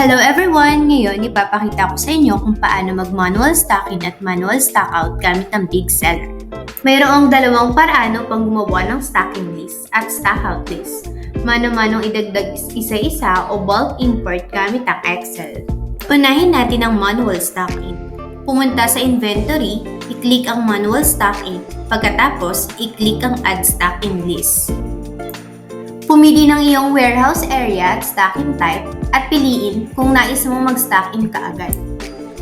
Hello everyone! Ngayon, ipapakita ko sa inyo kung paano mag-manual stocking at manual stockout gamit ang Big Seller. Mayroong dalawang paraan upang gumawa ng stocking list at stockout list. Mano-manong idagdag isa-isa o bulk import gamit ang Excel. Unahin natin ang manual stocking. Pumunta sa inventory, i-click ang manual stocking. Pagkatapos, i-click ang add stocking list. Pumili ng iyong warehouse area at stocking type at piliin kung nais mo mag-stocking kaagad.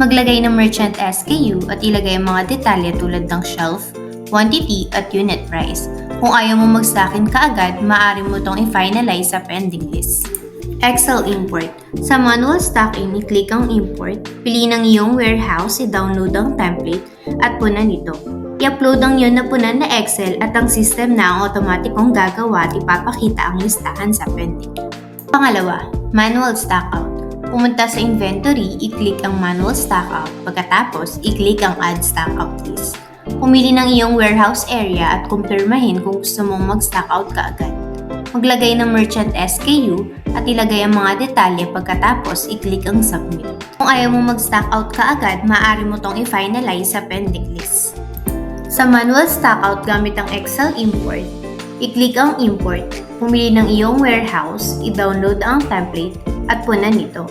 Maglagay ng merchant SKU at ilagay ang mga detalye tulad ng shelf, quantity at unit price. Kung ayaw mo mag-stocking kaagad, maaari mo itong i-finalize sa pending list. Excel import. Sa manual stocking, i-click ang import, piliin ang iyong warehouse, i-download ang template at punan ito. I-upload ang yun na punan na Excel at ang system na ang automatikong gagawa at ipapakita ang listahan sa pending. Pangalawa, manual stockout. Pumunta sa inventory, i-click ang manual stockout. Pagkatapos, i-click ang add stockout list. Pumili ng iyong warehouse area at kumpirmahin kung gusto mong mag-stockout kaagad. Maglagay ng merchant SKU at ilagay ang mga detalye pagkatapos i-click ang submit. Kung ayaw mo mag-stockout kaagad, maaari mo itong i-finalize sa pending list. Sa manual stockout gamit ang Excel import, i-click ang import, pumili ng iyong warehouse, i-download ang template at punan ito.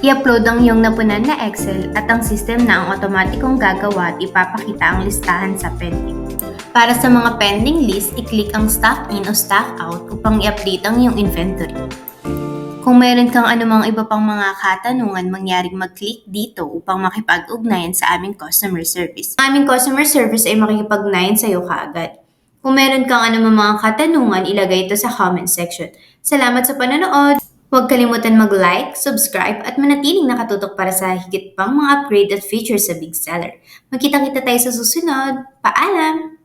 I-upload ang iyong napunan na Excel at ang system na ang automatikong gagawa at ipapakita ang listahan sa pending. Para sa mga pending list, i-click ang stock in o stock out upang i-update ang iyong inventory. Kung meron kang anumang iba pang mga katanungan, mangyaring mag-click dito upang makipag-ugnayan sa aming customer service. Ang aming customer service ay makikipag-ugnayan sa iyo kaagad. Kung meron kang anumang mga katanungan, ilagay ito sa comment section. Salamat sa panonood! Huwag kalimutan mag-like, subscribe at manatiling nakatutok para sa higit pang mga upgrade at features sa Big Seller. Magkita-kita tayo sa susunod. Paalam!